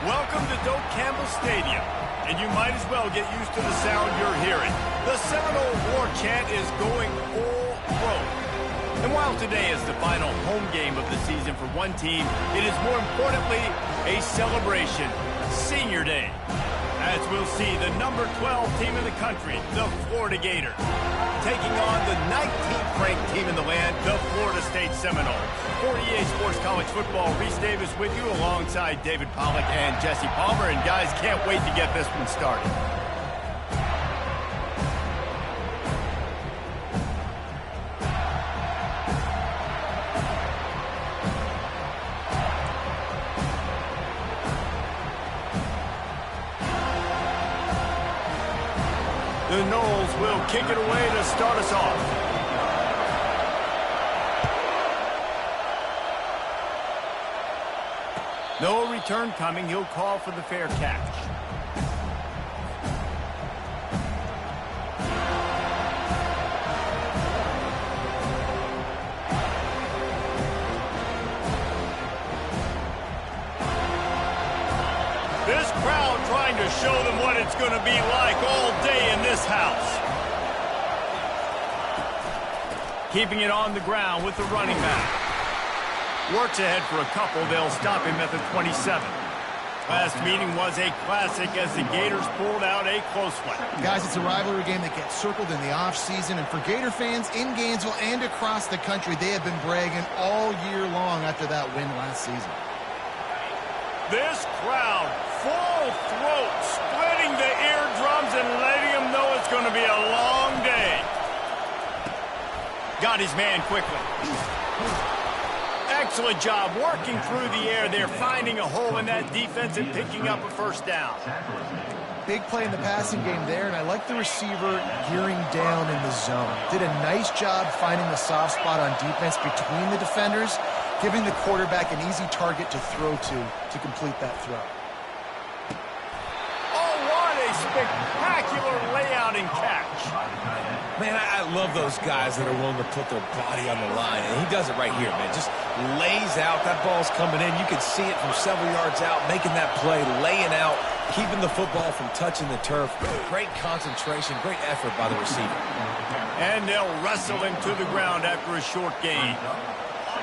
Welcome to Doak Campbell Stadium, and you might as well get used to the sound you're hearing. The Seminole War chant is going all throat. And while today is the final home game of the season for one team, it is more importantly a celebration, Senior Day, as we'll see the number 12 team in the country, the Florida Gators, taking on the 19th ranked team in the land, the Florida State Seminoles. For EA Sports College Football, Reese Davis with you alongside David Pollack and Jesse Palmer. And guys, can't wait to get this one started. The Noles will kick it away to start us off. No return coming. He'll call for the fair catch. This crowd trying to show them what it's going to be like all day in this house. Keeping it on the ground with the running back. Works ahead for a couple. They'll stop him at the 27. Last meeting was a classic as the Gators pulled out a close one. Guys, it's a rivalry game that gets circled in the offseason, and for Gator fans in Gainesville and across the country, they have been bragging all year long after that win last season. This crowd, full throat, splitting the eardrums and letting them know it's going to be a long day. Got his man quickly. Excellent job working through the air there, finding a hole in that defense and picking up a first down. Big play in the passing game there, and I like the receiver gearing down in the zone. Did a nice job finding the soft spot on defense between the defenders, giving the quarterback an easy target to throw to complete that throw. Oh, what a spectacular layout and catch. Man, I love those guys that are willing to put their body on the line, and he does it right here, man. Just lays out. That ball's coming in. You can see it from several yards out, making that play, laying out, keeping the football from touching the turf. Great concentration, great effort by the receiver. And they'll wrestle him to the ground after a short gain.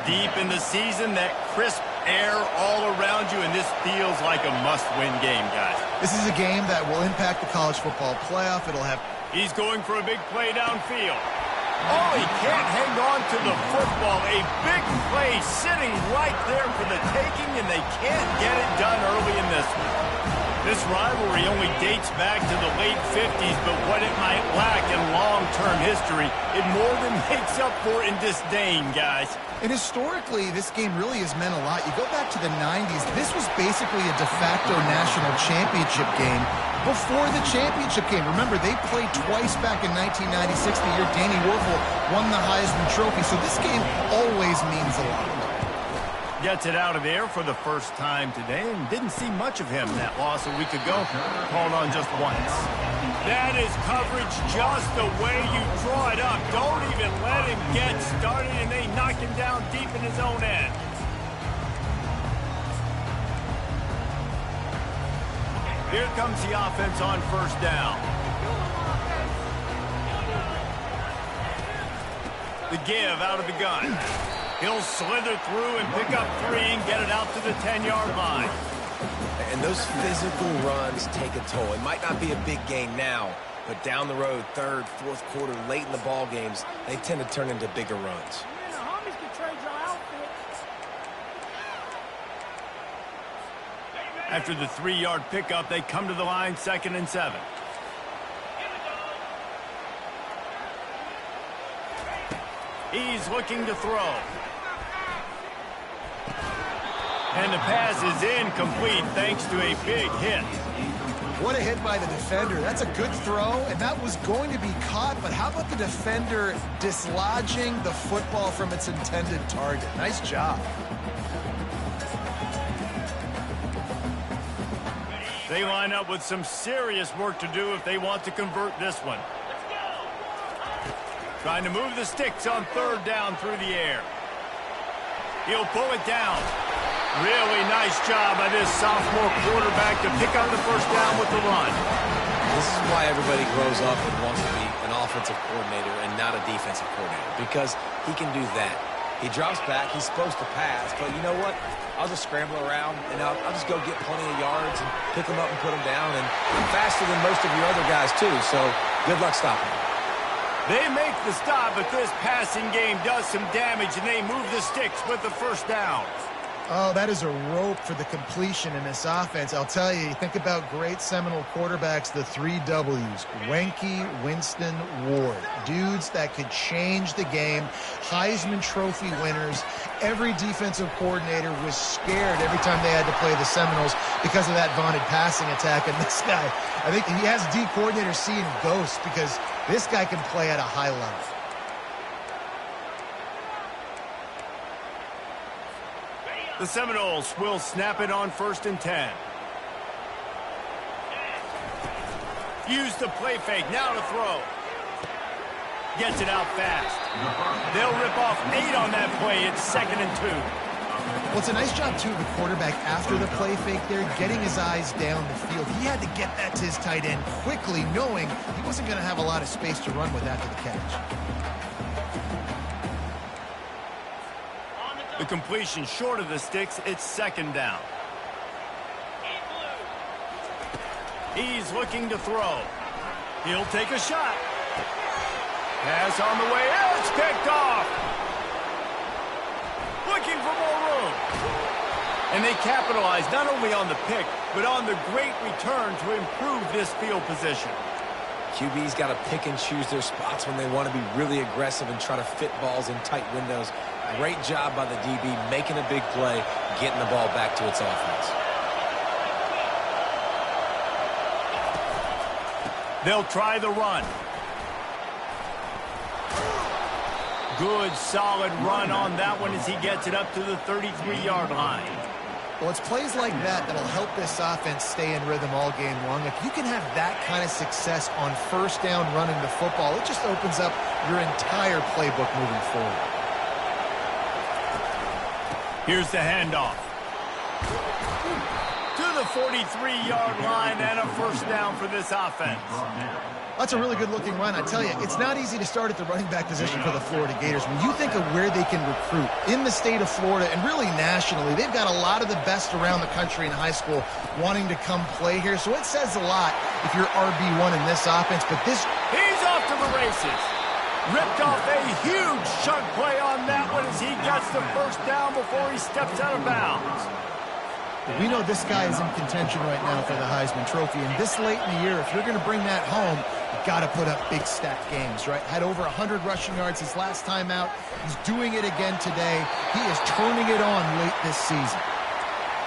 Deep in the season, that crisp air all around you, and this feels like a must-win game, guys. This is a game that will impact the college football playoff. It'll have... He's going for a big play downfield. Oh, he can't hang on to the football. A big play sitting right there for the taking, and they can't get it done early in this one. This rivalry only dates back to the late 50s, but what it might lack in long-term history, it more than makes up for in disdain, guys. And historically, this game really has meant a lot. You go back to the 90s, this was basically a de facto national championship game before the championship game. Remember, they played twice back in 1996, the year Danny Werfel won the Heisman Trophy. So this game always means a lot. Gets it out of there for the first time today, and didn't see much of him that loss a week ago. Called on just once. That is coverage just the way you draw it up. Don't even let him get started, and they knock him down deep in his own end. Here comes the offense on first down. The give out of the gun. He'll slither through and pick up 3 and get it out to the 10-yard line. And those physical runs take a toll. It might not be a big gain now, but down the road, third, fourth quarter, late in the ball games, they tend to turn into bigger runs. After the 3-yard pickup, they come to the line, 2nd and 7. He's looking to throw. And the pass is incomplete thanks to a big hit. What a hit by the defender. That's a good throw, and that was going to be caught, but how about the defender dislodging the football from its intended target? Nice job. They line up with some serious work to do if they want to convert this one. Trying to move the sticks on 3rd down through the air. He'll pull it down. Really nice job by this sophomore quarterback to pick up the first down with the run. This is why everybody grows up and wants to be an offensive coordinator and not a defensive coordinator, because he can do that. He drops back. He's supposed to pass, but you know what? I'll just scramble around, and I'll just go get plenty of yards and pick them up and put them down. And I'm faster than most of your other guys, too, so good luck stopping me. They make the stop, but this passing game does some damage, and they move the sticks with the first down. Oh, that is a rope for the completion in this offense. I'll tell you, think about great Seminole quarterbacks, the 3 W's. Wenke, Winston, Ward. Dudes that could change the game. Heisman Trophy winners. Every defensive coordinator was scared every time they had to play the Seminoles because of that vaunted passing attack. And this guy, I think he has D coordinators seeing ghosts because this guy can play at a high level. The Seminoles will snap it on 1st and 10. Use the play fake, now to throw. Gets it out fast. They'll rip off 8 on that play. It's 2nd and 2. Well, it's a nice job, too, the quarterback after the play fake there, getting his eyes down the field. He had to get that to his tight end quickly, knowing he wasn't going to have a lot of space to run with after the catch. The completion short of the sticks, it's 2nd down. He's looking to throw. He'll take a shot. Pass on the way out, it's picked off. Looking for more room. And they capitalize not only on the pick, but on the great return to improve this field position. QB's got to pick and choose their spots when they want to be really aggressive and try to fit balls in tight windows. Great job by the DB making a big play, getting the ball back to its offense. They'll try the run. Good, solid run on that one as he gets it up to the 33-yard line. Well, it's plays like that that'll help this offense stay in rhythm all game long. If you can have that kind of success on 1st down running the football, it just opens up your entire playbook moving forward. Here's the handoff. To the 43-yard line and a 1st down for this offense. That's a really good-looking run. I tell you, it's not easy to start at the running back position for the Florida Gators. When you think of where they can recruit in the state of Florida and really nationally, they've got a lot of the best around the country in high school wanting to come play here. So it says a lot if you're RB1 in this offense. But this... He's off to the races. Ripped off a huge chunk play on that one as he gets the 1st down before he steps out of bounds. We know this guy is in contention right now for the Heisman Trophy. And this late in the year, if you're going to bring that home, you've got to put up big stat games, right? Had over 100 rushing yards his last time out. He's doing it again today. He is turning it on late this season.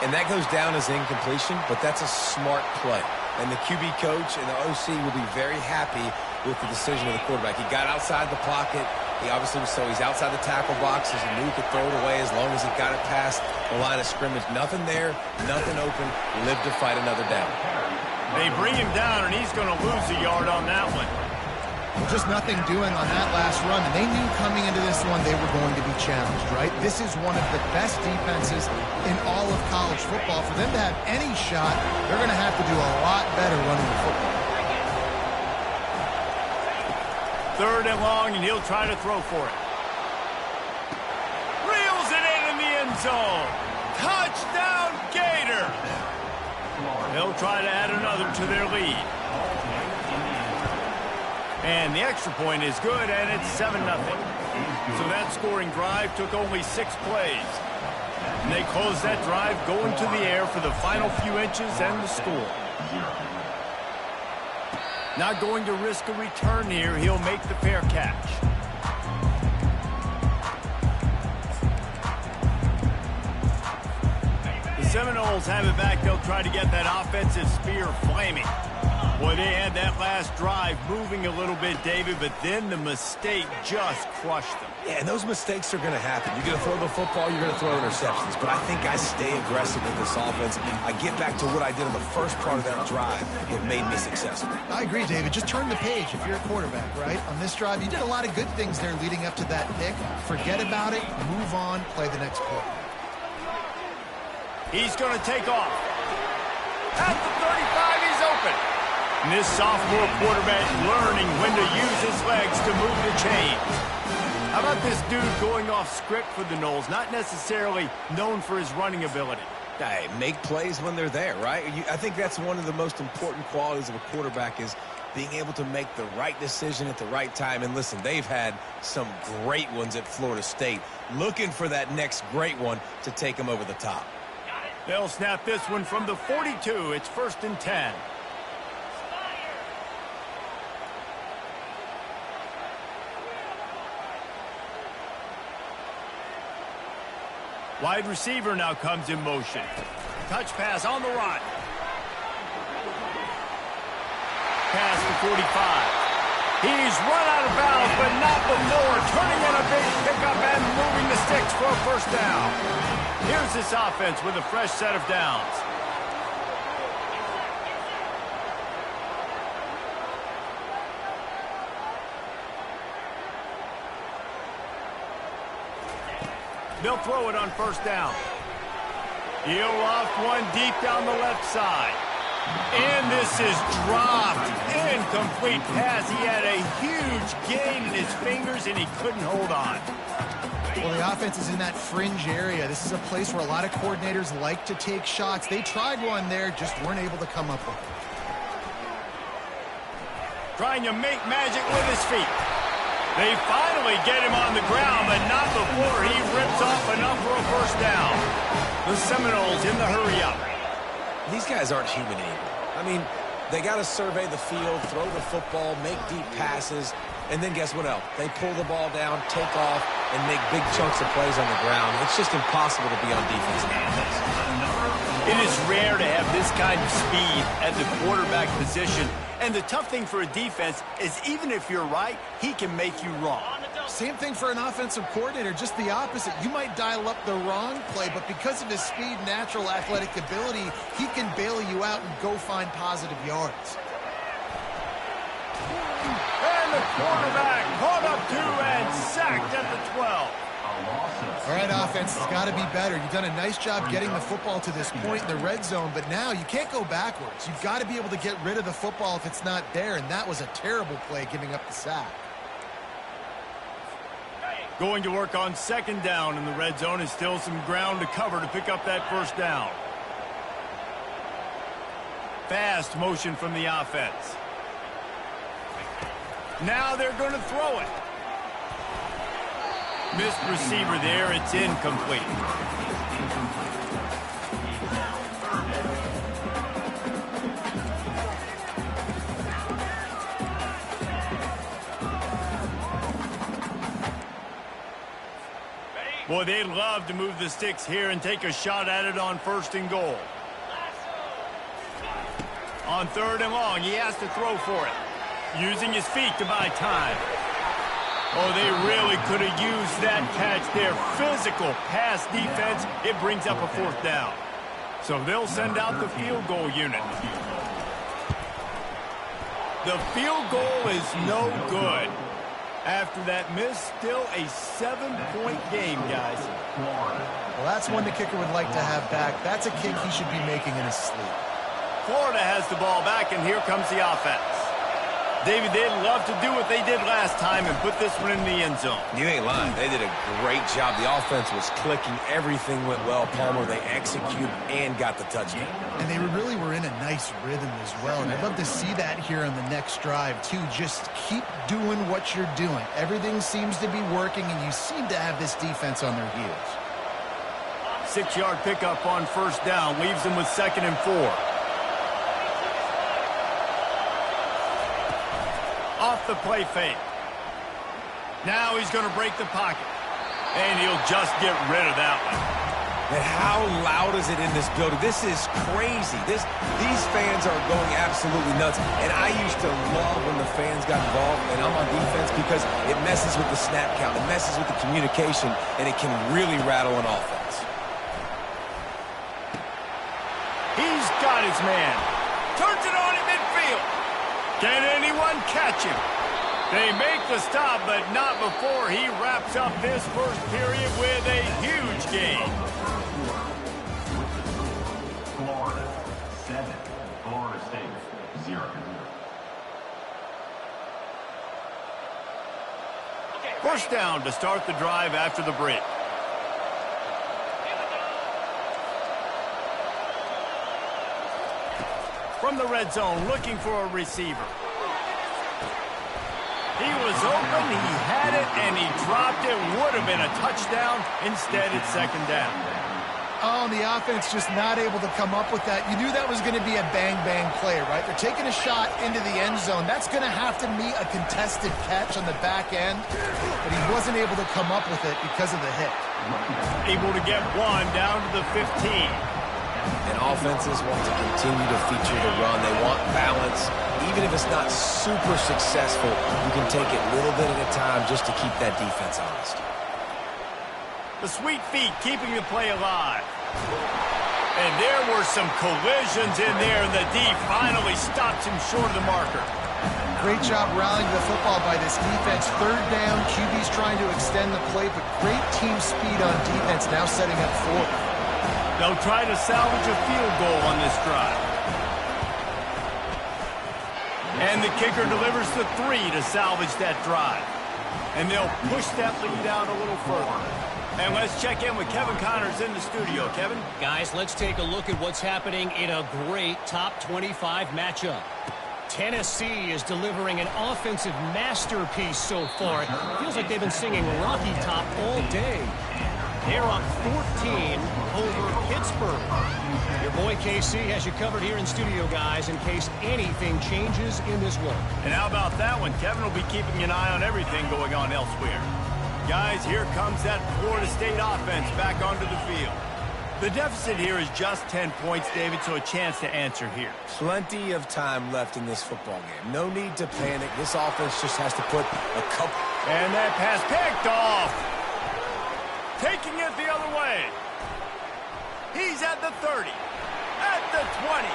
And that goes down as incompletion, but that's a smart play. And the QB coach and the OC will be very happy with the decision of the quarterback. He got outside the pocket. He obviously was so he's outside the tackle box. He knew he could throw it away as long as he got it past the line of scrimmage. Nothing there, nothing open. Live to fight another down. They bring him down, and he's going to lose a yard on that one. Just nothing doing on that last run. And they knew coming into this one they were going to be challenged, right? This is one of the best defenses in all of college football. For them to have any shot, they're going to have to do a lot better running the football. 3rd and long, and he'll try to throw for it. Reels it in the end zone. Touchdown, Gator. They'll try to add another to their lead. And the extra point is good, and it's 7-0. So that scoring drive took only 6 plays. And they close that drive going to the air for the final few inches and the score. Not going to risk a return here. He'll make the fair catch. The Seminoles have it back. They'll try to get that offensive spear flaming. Boy, they had that last drive moving a little bit, David, but then the mistake just crushed them. Yeah, and those mistakes are going to happen. You're going to throw the football, you're going to throw interceptions. But I think I stay aggressive with this offense. I get back to what I did in the first part of that drive. It made me successful. I agree, David. Just turn the page if you're a quarterback, right? On this drive, you did a lot of good things there leading up to that pick. Forget about it, move on, play the next play. He's going to take off. At the 35, he's open. And this sophomore quarterback learning when to use his legs to move the chains. How about this dude going off script for the Noles, not necessarily known for his running ability? Hey, make plays when they're there, right? I think that's one of the most important qualities of a quarterback is being able to make the right decision at the right time. And listen, they've had some great ones at Florida State. Looking for that next great one to take them over the top. They'll snap this one from the 42. It's 1st and 10. Wide receiver now comes in motion. Touch pass on the run. Pass to 45. He's run out of bounds, but not before turning in a big pickup and moving the sticks for a first down. Here's this offense with a fresh set of downs. They'll throw it on first down. He'll loft one deep down the left side. And this is dropped. Incomplete pass. He had a huge gain in his fingers, and he couldn't hold on. Well, the offense is in that fringe area. This is a place where a lot of coordinators like to take shots. They tried one there, just weren't able to come up with it. Trying to make magic with his feet. They finally get him on the ground, but not before he rips off enough for a first down. The Seminoles in the hurry-up. These guys aren't human anymore. I mean, they got to survey the field, throw the football, make deep passes, and then guess what else? They pull the ball down, take off, and make big chunks of plays on the ground. It's just impossible to be on defense nowadays. It is rare to have this kind of speed at the quarterback position. And the tough thing for a defense is even if you're right, he can make you wrong. Same thing for an offensive coordinator, just the opposite. You might dial up the wrong play, but because of his speed, natural athletic ability, he can bail you out and go find positive yards. And the quarterback caught up to and sacked at the 12. All right, offense has got to be better. You've done a nice job getting the football to this point in the red zone, but now you can't go backwards. You've got to be able to get rid of the football if it's not there, and that was a terrible play giving up the sack. Going to work on second down in the red zone is still some ground to cover to pick up that first down. Fast motion from the offense. Now they're going to throw it. Missed receiver there. It's incomplete. Boy, they'd love to move the sticks here and take a shot at it on 1st and goal. On 3rd and long, he has to throw for it. Using his feet to buy time. Oh, they really could have used that catch there. Physical pass defense. It brings up a 4th down. So they'll send out the field goal unit. The field goal is no good. After that miss, still a 7-point game, guys. Well, that's one the kicker would like to have back. That's a kick he should be making in his sleep. Florida has the ball back, and here comes the offense. David, they'd love to do what they did last time and put this one in the end zone. You ain't lying. They did a great job. The offense was clicking. Everything went well. Palmer, they executed and got the touchdown. And they really were in a nice rhythm as well. And I'd love to see that here on the next drive, too. Just keep doing what you're doing. Everything seems to be working, and you seem to have this defense on their heels. 6-yard pickup on first down. Leaves them with 2nd and 4. Off the play fake. Now he's going to break the pocket. And he'll just get rid of that one. And how loud is it in this building? This is crazy. These fans are going absolutely nuts. And I used to love when the fans got involved, and I'm on defense because it messes with the snap count. It messes with the communication, and it can really rattle an offense. He's got his man. Turns it on in midfield. Can anyone catch him? They make the stop, but not before he wraps up this first period with a huge gain. First down to start the drive after the break. From the red zone, looking for a receiver. He was open, he had it, and he dropped it. Would have been a touchdown. Instead, it's second down. Oh, and the offense just not able to come up with that. You knew that was going to be a bang-bang play, right? They're taking a shot into the end zone. That's going to have to meet a contested catch on the back end, but he wasn't able to come up with it because of the hit. Able to get one down to the 15. And offenses want to continue to feature the run. They want balance. Even if it's not super successful, you can take it little bit at a time just to keep that defense honest. The sweet feet keeping the play alive. And there were some collisions in there, and the D finally stops him short of the marker. Great job rallying the football by this defense. Third down, QB's trying to extend the play, but great team speed on defense, now setting up fourth. They'll try to salvage a field goal on this drive. And the kicker delivers the 3 to salvage that drive. And they'll push that lead out a little further. And let's check in with Kevin Connors in the studio. Kevin? Guys, let's take a look at what's happening in a great top 25 matchup. Tennessee is delivering an offensive masterpiece so far. It feels like they've been singing Rocky Top all day. They're up 14 over Pittsburgh. Your boy KC has you covered here in studio, guys, in case anything changes in this one. And how about that one? Kevin will be keeping an eye on everything going on elsewhere. Guys, here comes that Florida State offense back onto the field. The deficit here is just 10 points, David, so a chance to answer here. Plenty of time left in this football game. No need to panic. This offense just has to put a couple. And that pass picked off. Taking it the other way. He's at the 30. At the 20.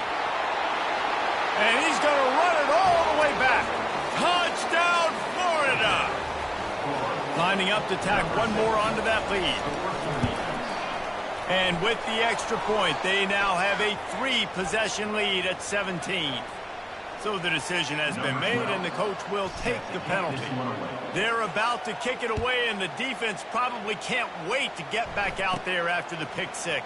And he's going to run it all the way back. Touchdown, Florida. Lining up to tack one more onto that lead. And with the extra point, they now have a 3-possession lead at 17. So the decision has been made, and the coach will take the penalty. They're about to kick it away, and the defense probably can't wait to get back out there after the pick 6.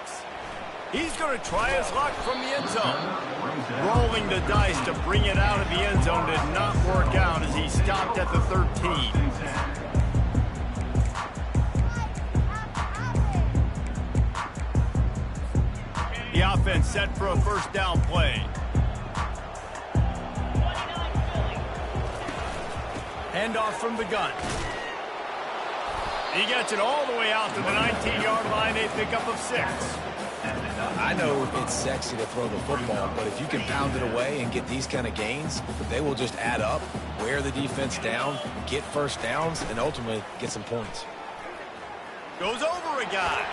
He's going to try his luck from the end zone. Rolling the dice to bring it out of the end zone did not work out as he stopped at the 13. The offense set for a first down play. Handoff from the gun. He gets it all the way out to the 19-yard line, a pickup of 6. I know it's sexy to throw the football, but if you can pound it away and get these kind of gains, they will just add up, wear the defense down, get first downs, and ultimately get some points. Goes over a guy.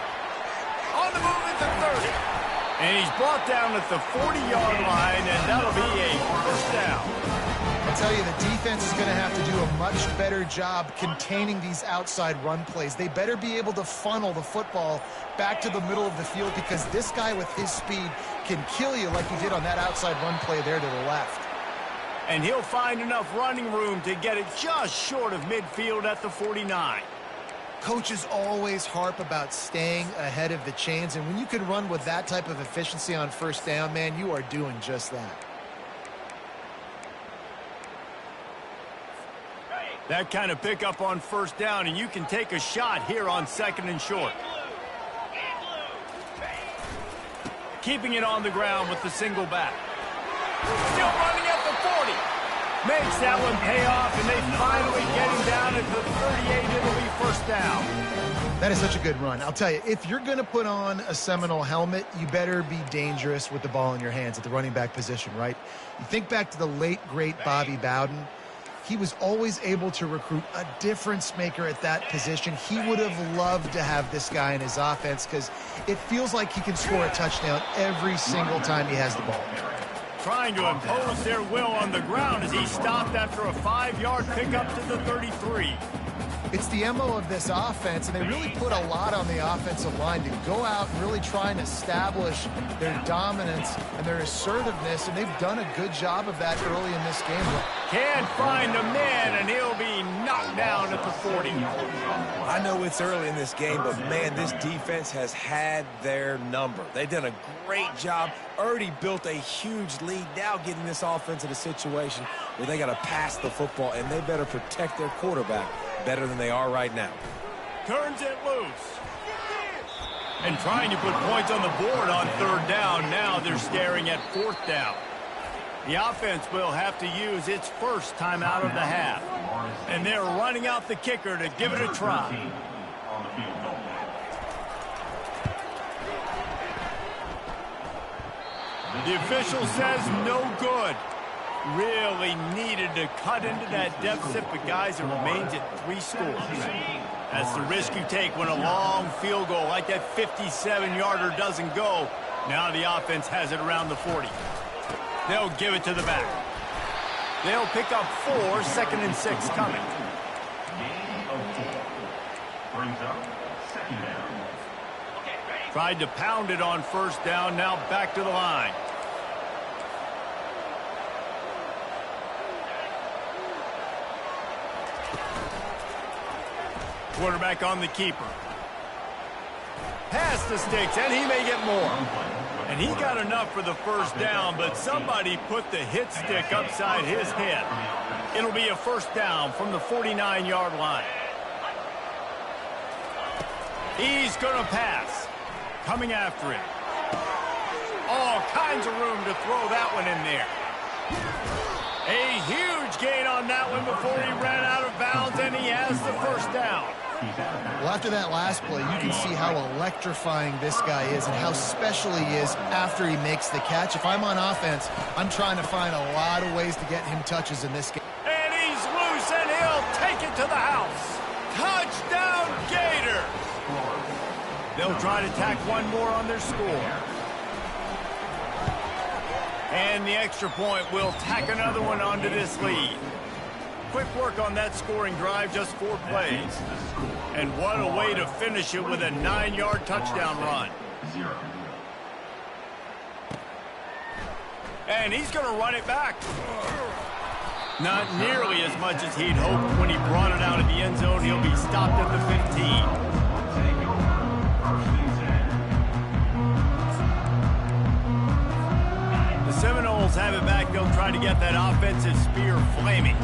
On the move at the 30. And he's brought down at the 40-yard line, and that'll be a first down. I'll tell you, the defense is going to have to do a much better job containing these outside run plays. They better be able to funnel the football back to the middle of the field, because this guy with his speed can kill you like he did on that outside run play there to the left. And he'll find enough running room to get it just short of midfield at the 49. Coaches always harp about staying ahead of the chains, and when you can run with that type of efficiency on first down, man, you are doing just that. That kind of pickup on first down, and you can take a shot here on second and short. Keeping it on the ground with the single back. Still running at the 40. Makes that one pay off, and they finally get him down at the 38. It'll be first down. That is such a good run. I'll tell you, if you're going to put on a Seminole helmet, you better be dangerous with the ball in your hands at the running back position, right? You think back to the late, great Bobby Bowden. He was always able to recruit a difference maker at that position. He would have loved to have this guy in his offense, because it feels like he can score a touchdown every single time he has the ball. Trying to impose their will on the ground as he stopped after a 5-yard pickup to the 33. It's the MO of this offense, and they really put a lot on the offensive line to go out and really try and establish their dominance and their assertiveness, and they've done a good job of that early in this game. Can't find a man, and he'll be knocked down at the 40. I know it's early in this game, but, man, this defense has had their number. They've done a great job, already built a huge lead, now getting this offense in a situation where they got to pass the football, and they better protect their quarterback better than they are right now. Turns it loose. And trying to put points on the board on 3rd down. Now they're staring at 4th down. The offense will have to use its first timeout of the half. And they're running out the kicker to give it a try. The official says no good. Really needed to cut into that deficit, but guys, it remains at 3 scores. That's the risk you take when a long field goal like that 57-yarder doesn't go. Now the offense has it around the 40. They'll give it to the back. They'll pick up 4, 2nd and 6 coming. Tried to pound it on 1st down, now back to the line. Quarterback on the keeper. Pass the sticks, and he may get more. And he got enough for the 1st down, but somebody put the hit stick upside his head. It'll be a 1st down from the 49-yard line. He's going to pass. Coming after him. All kinds of room to throw that one in there. A huge gain on that one before he ran out of bounds, and he has the 1st down. Well, after that last play, you can see how electrifying this guy is and how special he is after he makes the catch. If I'm on offense, I'm trying to find a lot of ways to get him touches in this game. And he's loose, and he'll take it to the house. Touchdown, Gators! They'll try to tack one more on their score. And the extra point will tack another one onto this lead. Quick work on that scoring drive, just 4 plays. And what a way to finish it with a 9-yard touchdown run. And he's going to run it back. Not nearly as much as he'd hoped when he brought it out of the end zone. He'll be stopped at the 15. The Seminoles have it back. They'll try to get that offensive spear flaming.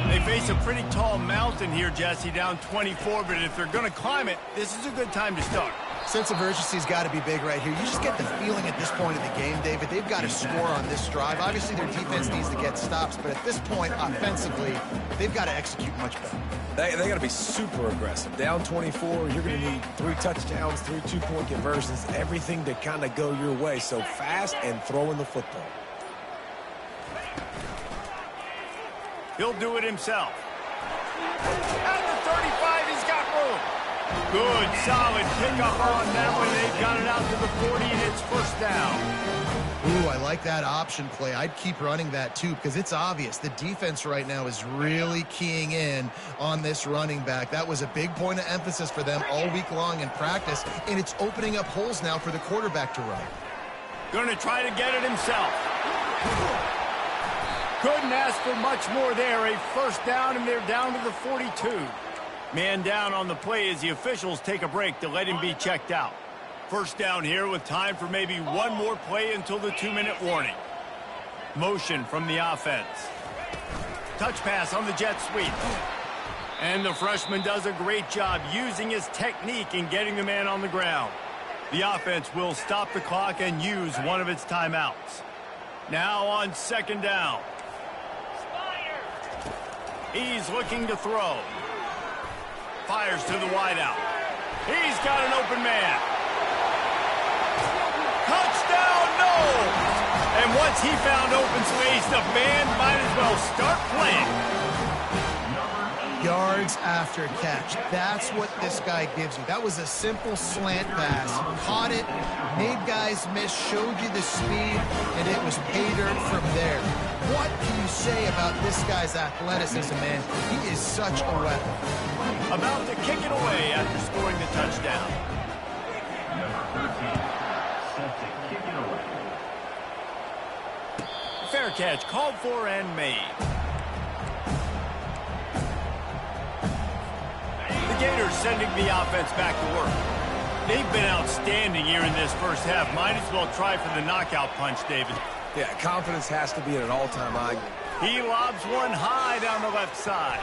They face a pretty tall mountain here, Jesse, down 24, but if they're going to climb it, this is a good time to start. Sense of urgency's got to be big right here. You just get the feeling at this point of the game, David, they've got to score on this drive. Obviously, their defense needs to get stops, but at this point, offensively, they've got to execute much better. They got to be super aggressive. Down 24, you're going to need 3 touchdowns, 3 2-point conversions, everything to kind of go your way. So fast and throwing the football. He'll do it himself. At the 35, he's got room. Good, solid pickup on that one. They've got it out to the 40, and it's 1st down. Ooh, I like that option play. I'd keep running that, too, because it's obvious. The defense right now is really keying in on this running back. That was a big point of emphasis for them all week long in practice, and it's opening up holes now for the quarterback to run. Going to try to get it himself. Couldn't ask for much more there. A 1st down, and they're down to the 42. Man down on the play as the officials take a break to let him be checked out. 1st down here with time for maybe one more play until the 2-minute warning. Motion from the offense. Touch pass on the jet sweep. And the freshman does a great job using his technique in getting the man on the ground. The offense will stop the clock and use one of its timeouts. Now on 2nd down. He's looking to throw. Fires to the wideout. He's got an open man. Touchdown, no! And once he found open space, the band might as well start playing. Yards after catch. That's what this guy gives you. That was a simple slant pass. Caught it, made guys miss, showed you the speed, and it was pay dirt from there. What can you say about this guy's athleticism, man? He is such a weapon. About to kick it away after scoring the touchdown. Fair catch called for and made. The Gators sending the offense back to work. They've been outstanding here in this first half. Might as well try for the knockout punch, David. Yeah, confidence has to be at an all-time high. He lobs one high down the left side.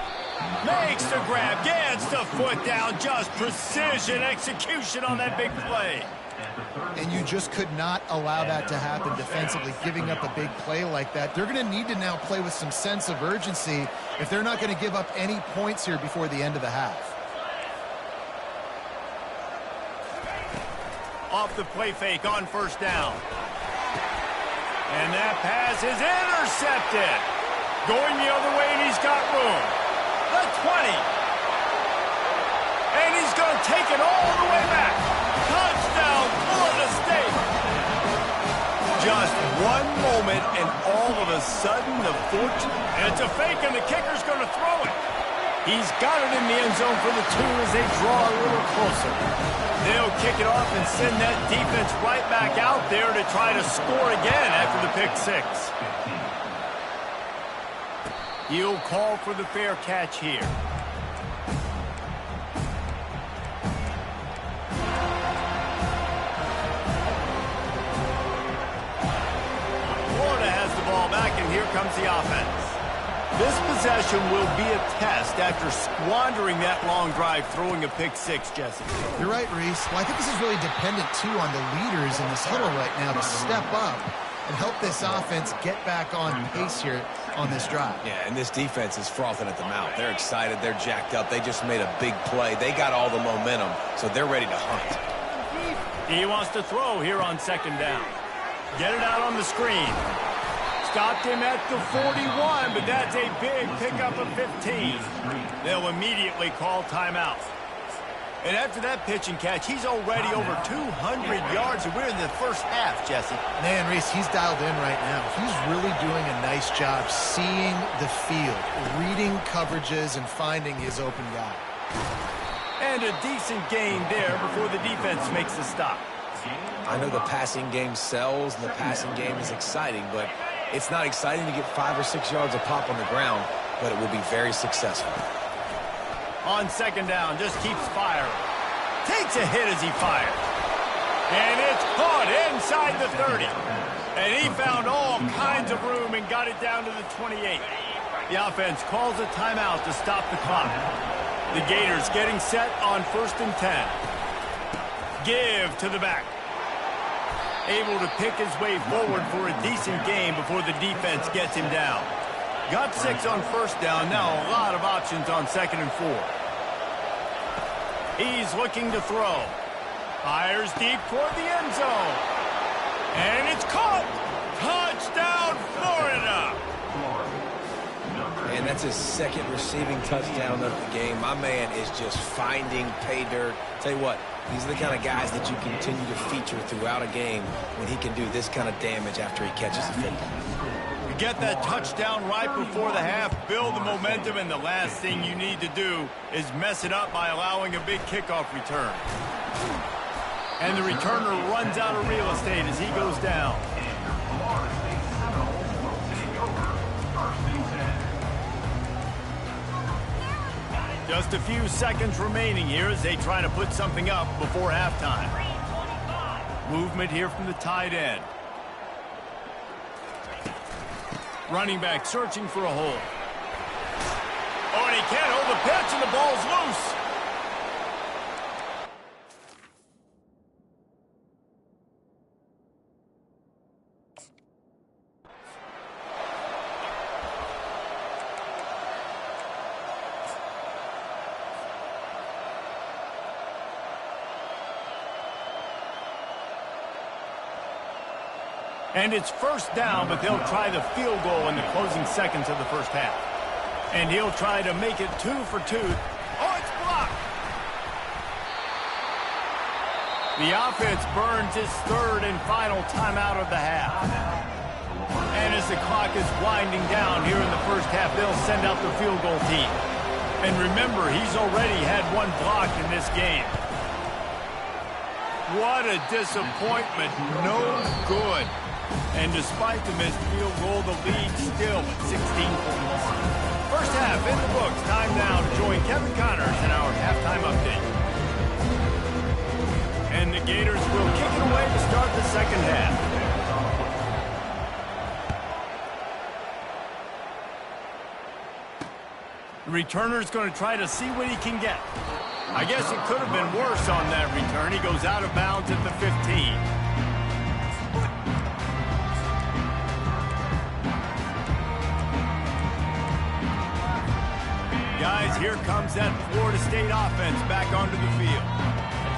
Makes the grab, gets the foot down. Just precision execution on that big play. And you just could not allow that to happen defensively, giving up a big play like that. They're going to need to now play with some sense of urgency if they're not going to give up any points here before the end of the half. Off the play fake on first down. And that pass is intercepted. Going the other way, and he's got room. The 20. And he's going to take it all the way back. Touchdown, Florida State. Just one moment, and all of a sudden, the fortune. And it's a fake, and the kicker's going to throw it. He's got it in the end zone for the 2 as they draw a little closer. They'll kick it off and send that defense right back out there to try to score again after the pick 6. He'll call for the fair catch here. Florida has the ball back, and here comes the offense. This possession will be a test after squandering that long drive, throwing a pick 6, Jesse. You're right, Reese. Well, I think this is really dependent, too, on the leaders in this huddle right now to step up and help this offense get back on pace here on this drive. Yeah, and this defense is frothing at the mouth. They're excited. They're jacked up. They just made a big play. They got all the momentum, so they're ready to hunt. He wants to throw here on second down. Get it out on the screen. Stopped him at the 41, but that's a big pickup of 15. They'll immediately call timeout. And after that pitch and catch, he's already over 200 yards, and we're in the first half, Jesse. Man, Reese, he's dialed in right now. He's really doing a nice job seeing the field, reading coverages, and finding his open guy. And a decent gain there before the defense makes the stop. I know the passing game sells, and the passing game is exciting, but it's not exciting to get 5 or 6 yards a pop on the ground, but it will be very successful. On second down, just keeps firing. Takes a hit as he fires. And it's caught inside the 30. And he found all kinds of room and got it down to the 28. The offense calls a timeout to stop the clock. The Gators getting set on 1st and 10. Give to the back. Able to pick his way forward for a decent gain before the defense gets him down. Got 6 on first down. Now a lot of options on 2nd and 4. He's looking to throw. Fires deep toward the end zone. And it's caught. Touchdown, Florida. And that's his 2nd receiving touchdown of the game. My man is just finding pay dirt. Tell you what, these are the kind of guys that you continue to feature throughout a game when he can do this kind of damage after he catches the football. You get that touchdown right before the half, build the momentum, and the last thing you need to do is mess it up by allowing a big kickoff return. And the returner runs out of real estate as he goes down. Just a few seconds remaining here as they try to put something up before halftime. Movement here from the tight end. Running back searching for a hole. Oh, and he can't hold the pitch, and the ball's loose. And it's first down, but they'll try the field goal in the closing seconds of the first half. And he'll try to make it 2 for 2. Oh, it's blocked. The offense burns its third and final timeout of the half. And as the clock is winding down here in the first half, they'll send out the field goal team. And remember, he's already had one block in this game. What a disappointment. No good. And despite the missed field goal, the lead still at 16 points. First half in the books. Time now to join Kevin Connors in our halftime update. And the Gators will kick it away to start the second half. The returner's going to try to see what he can get. I guess it could have been worse on that return. He goes out of bounds at the 15. Guys, here comes that Florida State offense back onto the field.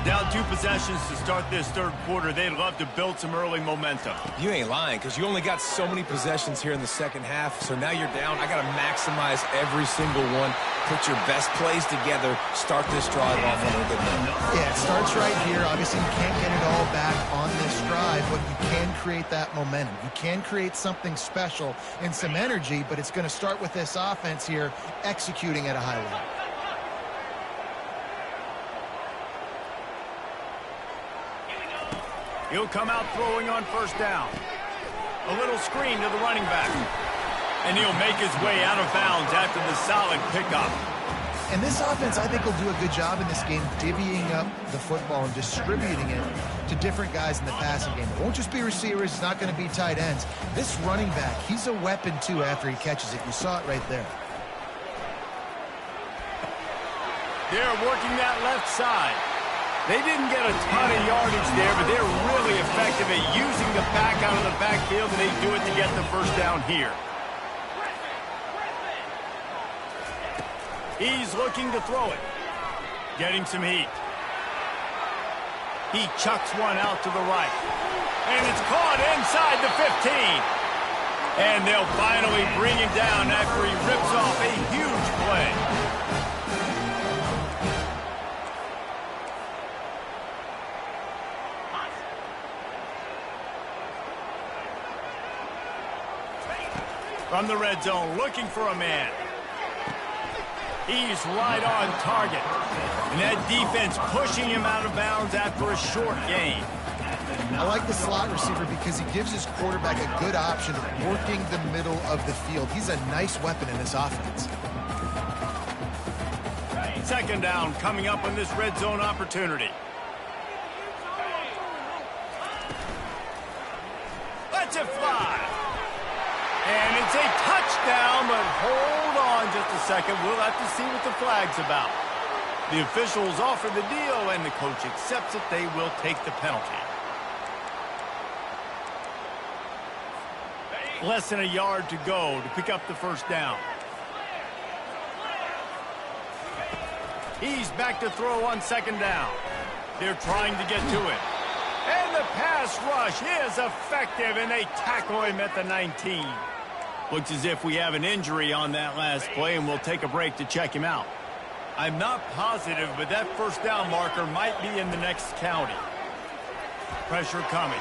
Down 2 possessions to start this third quarter. They'd love to build some early momentum. You ain't lying, because you only got so many possessions here in the second half, so now you're down. I got to maximize every single one. Put your best plays together. Start this drive off on a good note. Yeah, it starts right here. Obviously, you can't get it all back on this drive, but you can create that momentum. You can create something special and some energy, but it's going to start with this offense here executing at a high level. He'll come out throwing on first down. A little screen to the running back. And he'll make his way out of bounds after the solid pickup. And this offense, I think, will do a good job in this game divvying up the football and distributing it to different guys in the passing game. It won't just be receivers. It's not going to be tight ends. This running back, he's a weapon, too, after he catches it. You saw it right there. They're working that left side. They didn't get a ton of yardage there, but they're really effective at using the back out of the backfield, and they do it to get the first down here. He's looking to throw it. Getting some heat. He chucks one out to the right. And it's caught inside the 15. And they'll finally bring him down after he rips off a huge play. From the red zone, looking for a man. He's right on target. And that defense pushing him out of bounds after a short gain. I like the slot receiver because he gives his quarterback a good option of working the middle of the field. He's a nice weapon in this offense. Second down coming up on this red zone opportunity. Let's it fly. And it's a touchdown, but hold on just a second. We'll have to see what the flag's about. The officials offer the deal, and the coach accepts it. They will take the penalty. Less than a yard to go to pick up the first down. He's back to throw on second down. They're trying to get to it. And the pass rush is effective, and they tackle him at the 19. Looks as if we have an injury on that last play, and we'll take a break to check him out. I'm not positive, but that first down marker might be in the next county. Pressure coming.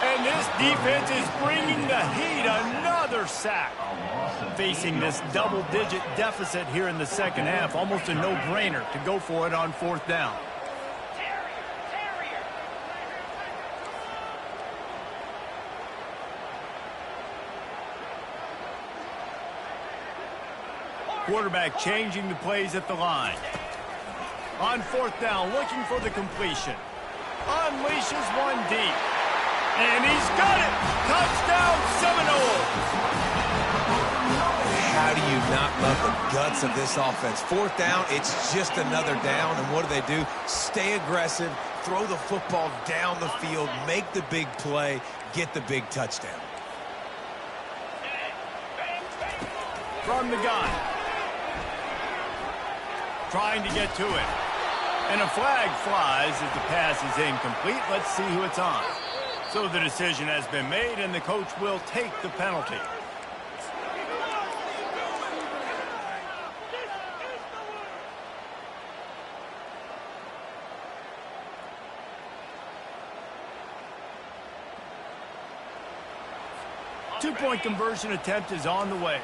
And this defense is bringing the heat. Another sack. Facing this double-digit deficit here in the second half, almost a no-brainer to go for it on fourth down. Quarterback changing the plays at the line. On fourth down, looking for the completion. Unleashes one deep. And he's got it! Touchdown, Seminoles! How do you not love the guts of this offense? Fourth down, it's just another down, and what do? Stay aggressive, throw the football down the field, make the big play, get the big touchdown. From the gun. Trying to get to it. And a flag flies as the pass is incomplete. Let's see who it's on. So the decision has been made, and the coach will take the penalty. Two-point conversion attempt is on the way.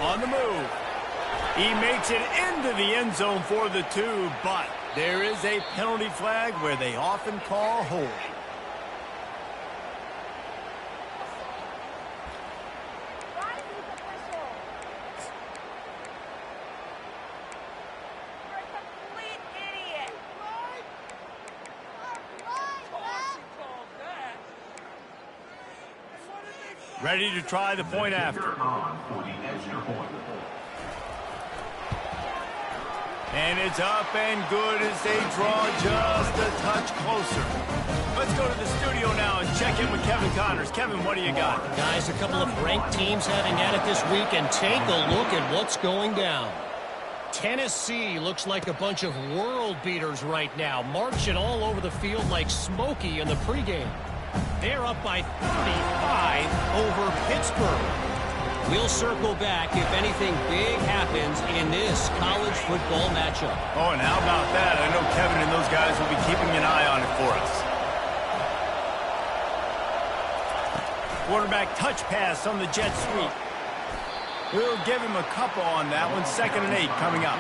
On the move. He makes it into the end zone for the 2, but there is a penalty flag where they often call hold. Ready to try the point after. And it's up and good as they draw just a touch closer. Let's go to the studio now and check in with Kevin Connors. Kevin, what do you got? Guys, a couple of ranked teams having at it this week, and take a look at what's going down. Tennessee looks like a bunch of world beaters right now, marching all over the field like Smokey in the pregame. They're up by 35 over Pittsburgh. We'll circle back if anything big happens in this college football matchup. Oh, and how about that? I know Kevin and those guys will be keeping an eye on it for us. Quarterback touch pass on the jet sweep. We'll give him a couple on that one. 2nd and 8 coming up.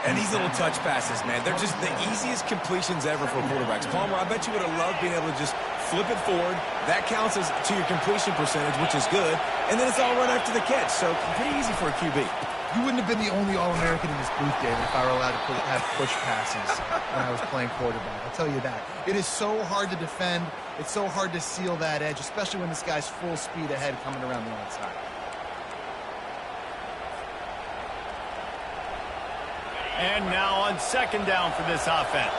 And these little touch passes, man, they're just the easiest completions ever for quarterbacks. Palmer, I bet you would have loved being able to just flip it forward. That counts as to your completion percentage, which is good. And then it's all run after the catch. So pretty easy for a QB. You wouldn't have been the only All-American in this booth, David, if I were allowed to have push passes when I was playing quarterback. I'll tell you that. It is so hard to defend. It's so hard to seal that edge, especially when this guy's full speed ahead coming around the outside. And now on 2nd down for this offense.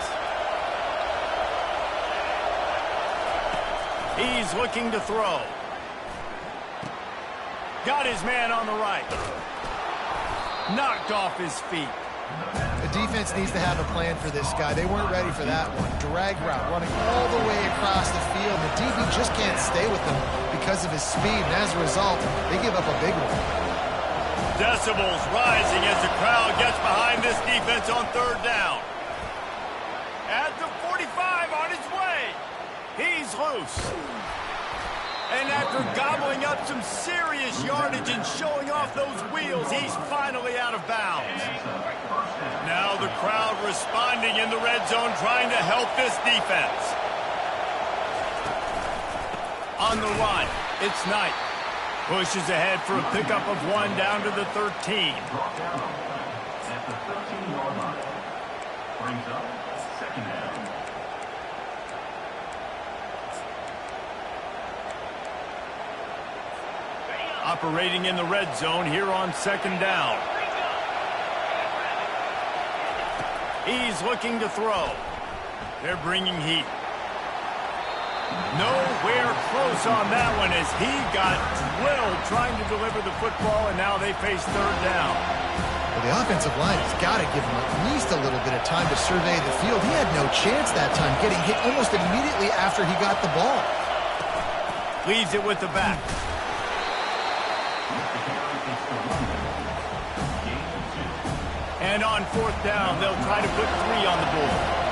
He's looking to throw. Got his man on the right. Knocked off his feet. The defense needs to have a plan for this guy. They weren't ready for that one. Drag route running all the way across the field. The DB just can't stay with him because of his speed. And as a result, they give up a big one. Decibels rising as the crowd gets behind this defense on 3rd down. At the 45 on his way. He's loose. And after gobbling up some serious yardage and showing off those wheels, he's finally out of bounds. Now the crowd responding in the red zone, trying to help this defense. On the run, it's Knight. Pushes ahead for a pickup of 1 down to the 13. At the 13-yard line. Brings up 2nd down. Operating in the red zone here on 2nd down. He's looking to throw. They're bringing heat. Nowhere close on that one as he got drilled trying to deliver the football, and now they face 3rd down. Well, the offensive line has got to give him at least a little bit of time to survey the field. He had no chance that time, getting hit almost immediately after he got the ball. Leaves it with the back. And on 4th down, they'll try to put 3 on the board.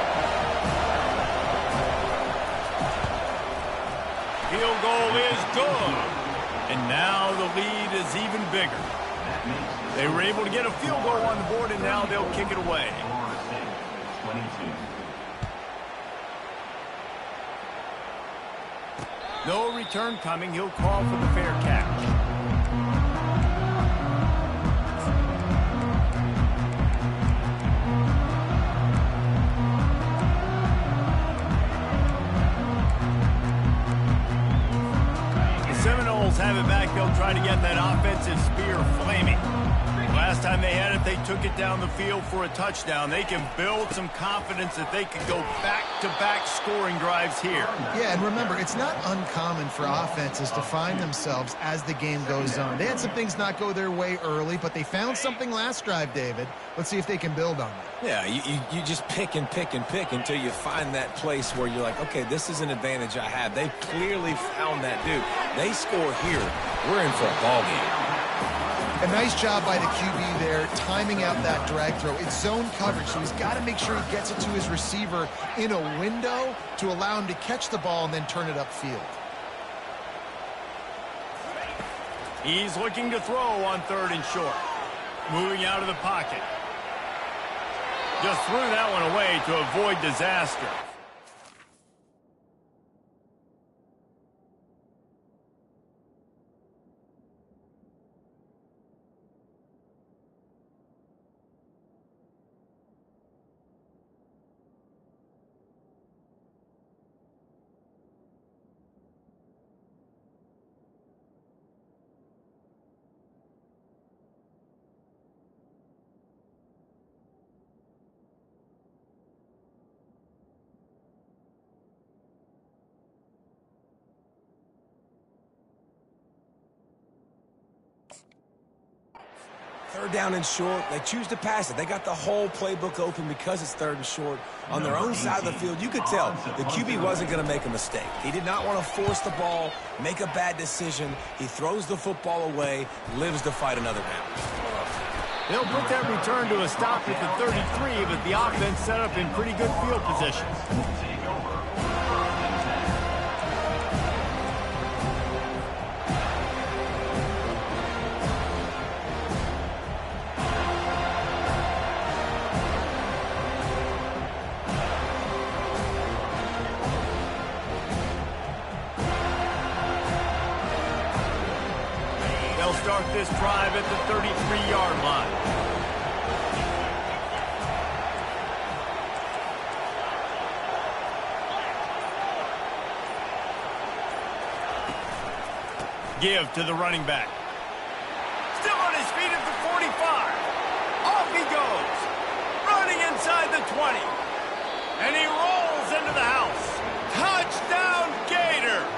Field goal is good. And now the lead is even bigger. They were able to get a field goal on the board, and now they'll kick it away. No return coming. He'll call for the fair catch. Have it back. They'll try to get that offensive spear flaming. Last time they had it, they took it down the field for a touchdown. They can build some confidence that they can go back-to-back scoring drives here. Yeah, and remember, it's not uncommon for offenses to find themselves as the game goes on. They had some things not go their way early, but they found something last drive, David. Let's see if they can build on it. Yeah, you just pick and pick and pick until you find that place where you're like, okay, this is an advantage I have. They've clearly found that dude. They score here. We're in for a ball game. A nice job by the QB there, timing out that drag throw. It's zone coverage, so he's got to make sure he gets it to his receiver in a window to allow him to catch the ball and then turn it upfield. He's looking to throw on 3rd and short. Moving out of the pocket. Just threw that one away to avoid disaster. Third down and short. They choose to pass it. They got the whole playbook open because it's 3rd and short. On their own side of the field, you could tell the QB wasn't going to make a mistake. He did not want to force the ball, make a bad decision. He throws the football away, lives to fight another down. They'll put that return to a stop at the 33, but the offense set up in pretty good field position. Start this drive at the 33-yard line. Give to the running back. Still on his feet at the 45. Off he goes. Running inside the 20. And he rolls into the house. Touchdown, Gators!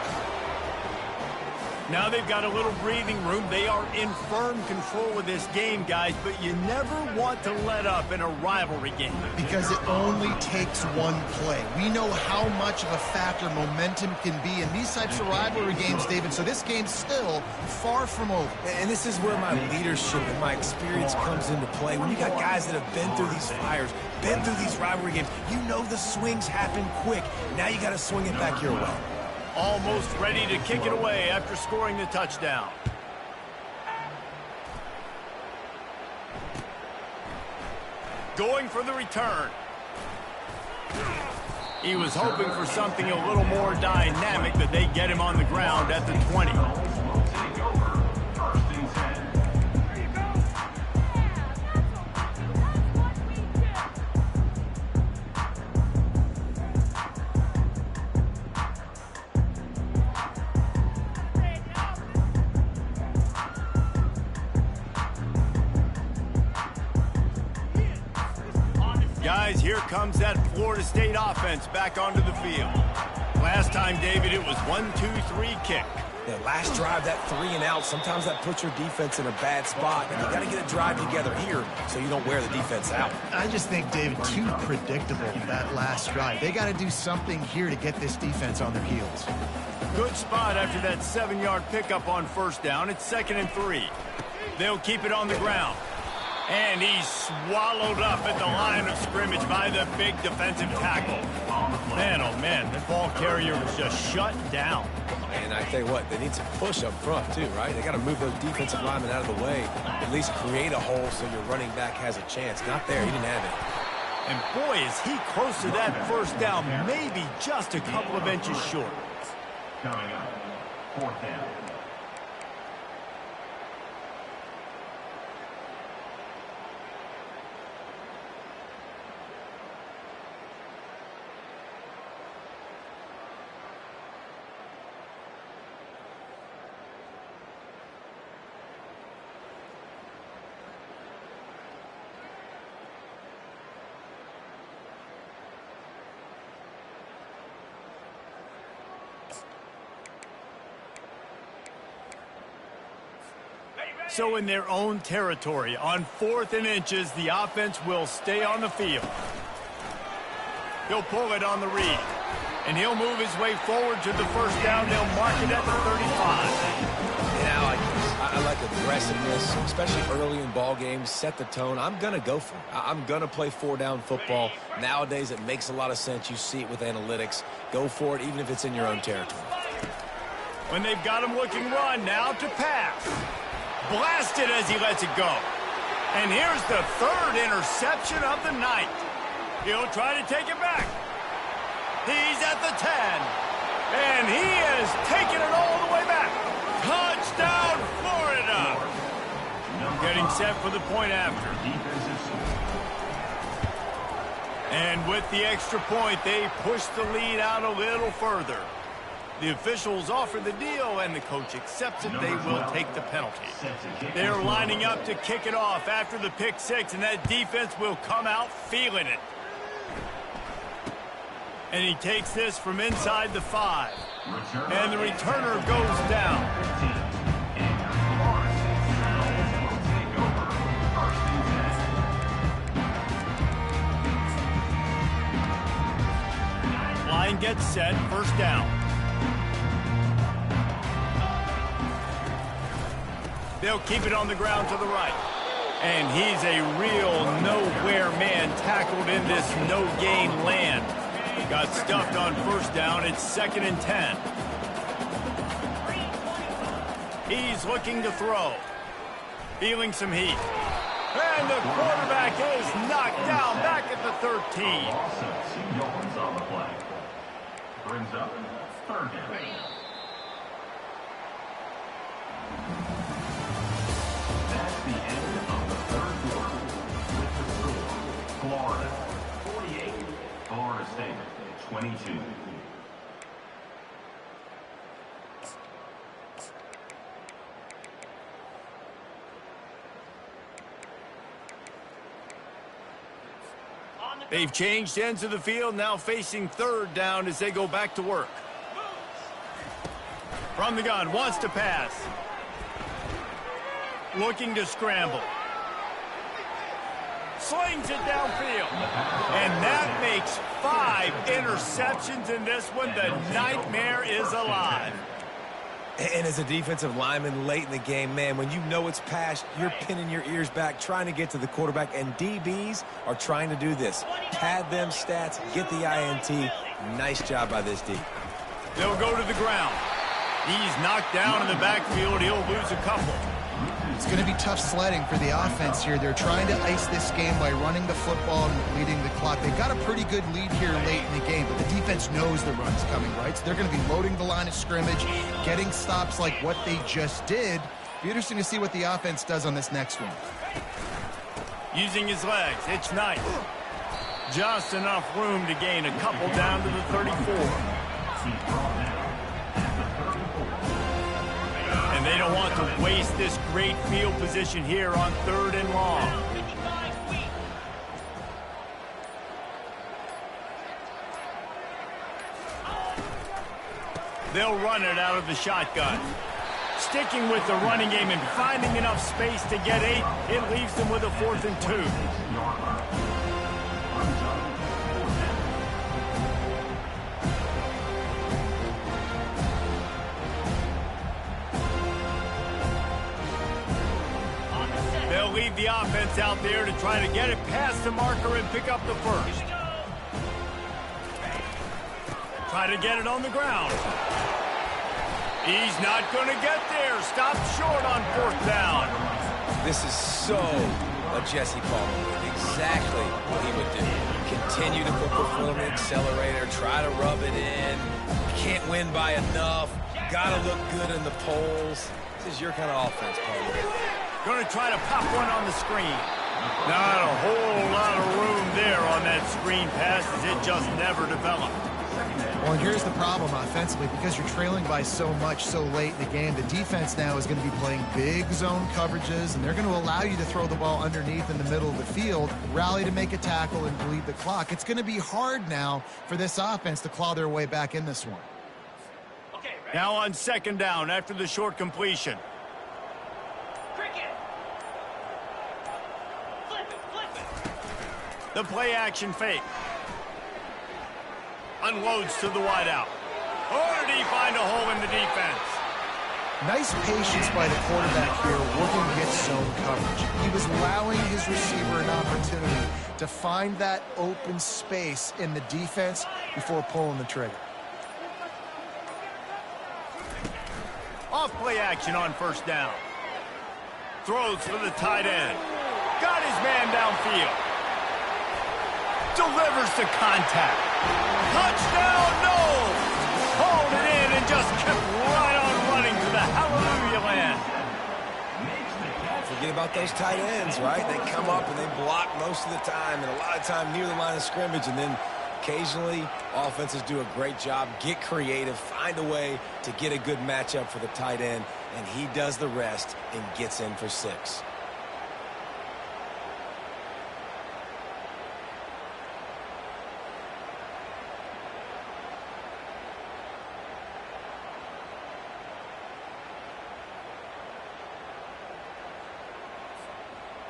Now they've got a little breathing room. They are in firm control of this game, guys, but you never want to let up in a rivalry game. Because it only takes one play. We know how much of a factor momentum can be in these types of rivalry games, David, so this game's still far from over. And this is where my leadership and my experience comes into play. When you got guys that have been through these fires, been through these rivalry games, you know the swings happen quick. Now you got to swing it back your way. Almost ready to kick it away after scoring the touchdown. Going for the return. He was hoping for something a little more dynamic, but they get him on the ground at the 20. Guys, here comes that Florida State offense back onto the field. Last time, David, it was 1-2-3 kick. Yeah, last drive, that 3 and out, sometimes that puts your defense in a bad spot, and you got to get a drive together here so you don't wear the defense out. I just think, David, too predictable, that last drive. They got to do something here to get this defense on their heels. Good spot after that 7-yard pickup on 1st down. It's 2nd and 3. They'll keep it on the ground. And he's swallowed up at the line of scrimmage by the big defensive tackle. Man, oh man, the ball carrier was just shut down. And I tell you what, they need some push up front too, right? They got to move those defensive linemen out of the way, at least create a hole so your running back has a chance. Not there, he didn't have it. And boy, is he close to that 1st down, maybe just a couple of inches short. Coming up, 4th down. So in their own territory, on 4th and inches, the offense will stay on the field. He'll pull it on the read. And he'll move his way forward to the 1st down. They'll mark it at the 35. Yeah, I like aggressiveness, especially early in ball games. Set the tone. I'm going to go for it. I'm going to play four-down football. Nowadays, it makes a lot of sense. You see it with analytics. Go for it, even if it's in your own territory. When they've got him looking run, now to pass. Blasted as he lets it go. And here's the third interception of the night. He'll try to take it back. He's at the 10. And he is taking it all the way back. Touchdown, Florida. Getting set for the point after. And with the extra point, they push the lead out a little further. The officials offer the deal, and the coach accepts it. They will take the penalty. They're lining up to kick it off after the pick six, and that defense will come out feeling it. And he takes this from inside the 5. And the returner goes down. Line gets set, first down. They'll keep it on the ground to the right. And he's a real nowhere man tackled in this no-gain land. Got stuffed on first down. It's 2nd and 10. He's looking to throw. Feeling some heat. And the quarterback is knocked down back at the 13. Yards on the play. Brings up 3rd down. That's the end of the 3rd quarter. With the score, Florida 48, Florida State 22. They've changed ends of the field, now facing 3rd down as they go back to work. From the gun, wants to pass. Looking to scramble. Slings it downfield. And that makes 5 interceptions in this one. The nightmare is alive. And as a defensive lineman late in the game, man, when you know it's past, you're pinning your ears back, trying to get to the quarterback, and DBs are trying to do this. Pad them stats, get the INT. Nice job by this D. They'll go to the ground. He's knocked down in the backfield. He'll lose a couple. It's going to be tough sledding for the offense here. They're trying to ice this game by running the football and leading the clock. They've got a pretty good lead here late in the game, but the defense knows the run's coming, right? So they're going to be loading the line of scrimmage, getting stops like what they just did. Be interesting to see what the offense does on this next one. Using his legs, it's nice. Just enough room to gain a couple down to the 34. And they don't want to waste this great field position here on 3rd and long. They'll run it out of the shotgun. Sticking with the running game and finding enough space to get 8, it leaves them with a 4th and 2. They'll leave the offense out there to try to get it past the marker and pick up the first. Try to get it on the ground. He's not going to get there. Stopped short on 4th down. This is so a Jesse Palmer move. Exactly what he would do. Continue to put the foot on the accelerator. Try to rub it in. Can't win by enough. Got to look good in the polls. This is your kind of offense, Palmer. Going to try to pop one on the screen. Not a whole lot of room there on that screen pass as it just never developed. Well, and here's the problem offensively. Because you're trailing by so much so late in the game, the defense now is going to be playing big zone coverages, and they're going to allow you to throw the ball underneath in the middle of the field, rally to make a tackle, and bleed the clock. It's going to be hard now for this offense to claw their way back in this one. Now on 2nd down after the short completion. The play-action fake. Unloads to the wideout. Or did he find a hole in the defense? Nice patience by the quarterback here, working against zone coverage. He was allowing his receiver an opportunity to find that open space in the defense before pulling the trigger. Off play action on first down. Throws for the tight end. Got his man downfield. Delivers to contact. Touchdown, no! Hauled it in and just kept right on running to the hallelujah land. Forget about those tight ends, right? They come up and they block most of the time, and a lot of time near the line of scrimmage, and then occasionally offenses do a great job, get creative, find a way to get a good matchup for the tight end, and he does the rest and gets in for 6.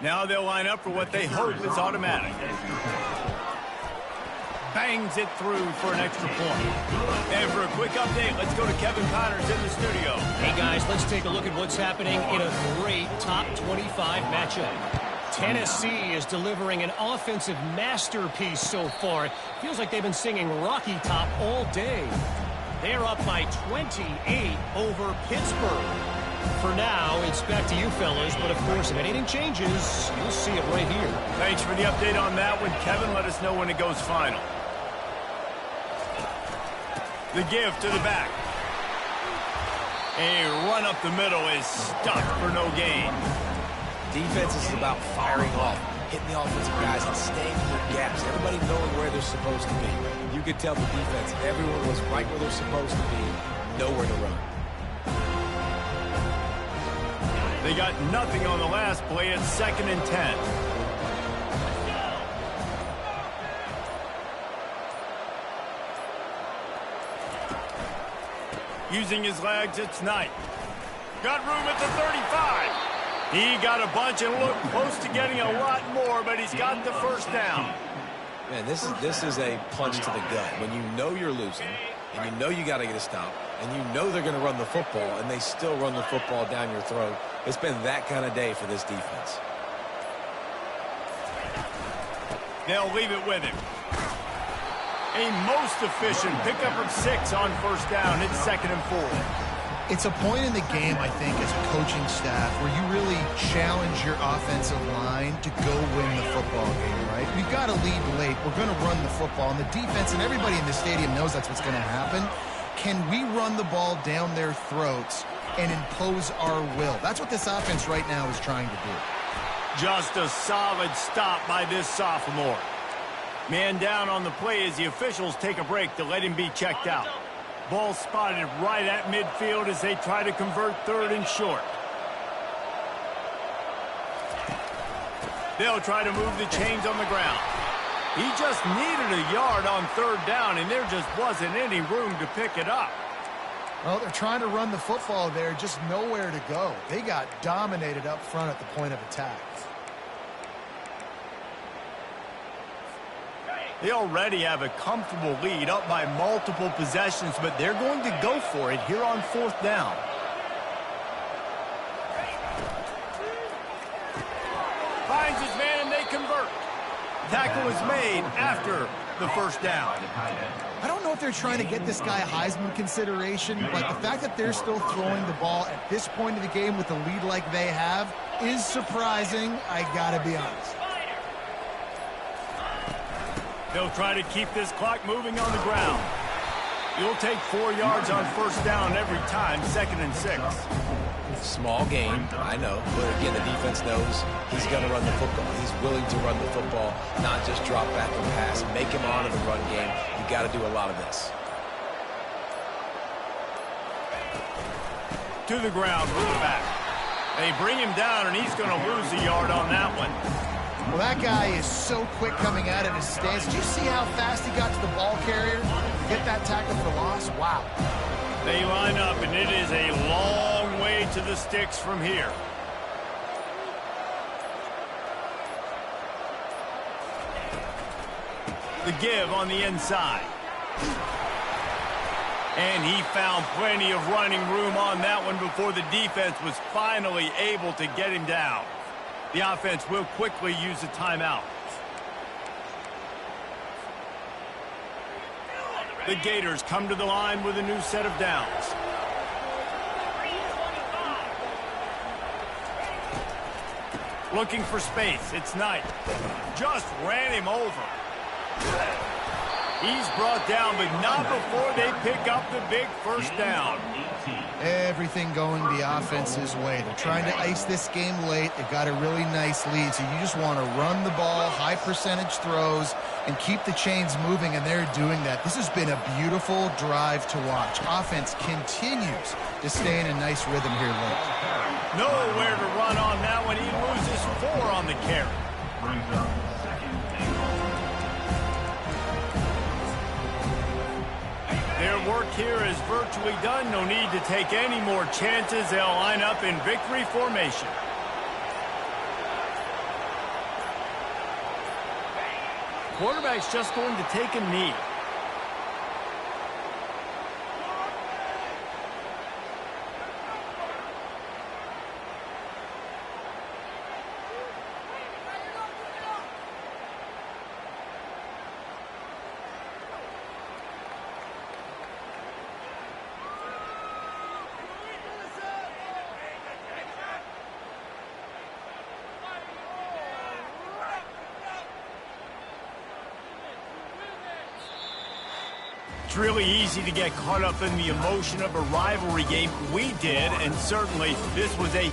Now they'll line up for what they hope is automatic. Bangs it through for an extra point. And for a quick update, let's go to Kevin Connors in the studio. Hey, guys, let's take a look at what's happening in a great top 25 matchup. Tennessee is delivering an offensive masterpiece so far. It feels like they've been singing Rocky Top all day. They're up by 28 over Pittsburgh. For now, it's back to you fellas, but of course, if anything changes, you'll see it right here. Thanks for the update on that one, Kevin. Let us know when it goes final. The give to the back. A run up the middle is stuffed for no gain. Defense is about firing off, hitting the offensive guys and staying in their gaps. Everybody knowing where they're supposed to be. You could tell the defense, everyone was right where they're supposed to be, nowhere to run. They got nothing on the last play at 2nd and 10. Using his legs, it's Knight. Got room at the 35. He got a bunch and looked close to getting a lot more, but he's got the first down. Man, this is a punch to the gut. When you know you're losing, and you know you got to get a stop, and you know they're going to run the football, and they still run the football down your throat. It's been that kind of day for this defense. They'll leave it with him. A most efficient pickup of 6 on first down. It's 2nd and 4. It's a point in the game, I think, as a coaching staff where you really challenge your offensive line to go win the football game, right? We've got to lead late. We're going to run the football, and the defense and everybody in the stadium knows that's what's going to happen. Can we run the ball down their throats and impose our will? That's what this offense right now is trying to do. Just a solid stop by this sophomore. Man down on the play as the officials take a break to let him be checked out. Ball spotted right at midfield as they try to convert 3rd and short. They'll try to move the chains on the ground. He just needed a yard on 3rd down, and there just wasn't any room to pick it up. Well, they're trying to run the football there, just nowhere to go. They got dominated up front at the point of attack. They already have a comfortable lead up by multiple possessions, but they're going to go for it here on 4th down. Finds his man and they convert. Tackle is made after the first down. I don't know if they're trying to get this guy Heisman consideration, but the fact that they're still throwing the ball at this point of the game with a lead like they have is surprising, I gotta be honest. They'll try to keep this clock moving on the ground. You'll take 4 yards on first down every time, 2nd and 6. Small game, I know, but again, the defense knows he's going to run the football. He's willing to run the football, not just drop back and pass. Make him honor the run game. You got to do a lot of this. To the ground with the back. They bring him down, and he's going to lose a yard on that one. Well, that guy is so quick coming out of his stance. Did you see how fast he got to the ball carrier? Get that tackle for loss? Wow. They line up, and it is a long way to the sticks from here. The give on the inside. And he found plenty of running room on that one before the defense was finally able to get him down. The offense will quickly use a timeout. The Gators come to the line with a new set of downs. Looking for space. It's Knight. Just ran him over. He's brought down, but not before they pick up the big first down. Everything going the offense's way. They're trying to ice this game late. They've got a really nice lead, so you just want to run the ball, high percentage throws, and keep the chains moving, and they're doing that. This has been a beautiful drive to watch. Offense continues to stay in a nice rhythm here late. Nowhere to run on that one. He loses 4 on the carry. Brings up second and goal. Their work here is virtually done. No need to take any more chances. They'll line up in victory formation. Quarterback's just going to take a knee. It's really easy to get caught up in the emotion of a rivalry game. We did, and certainly this was a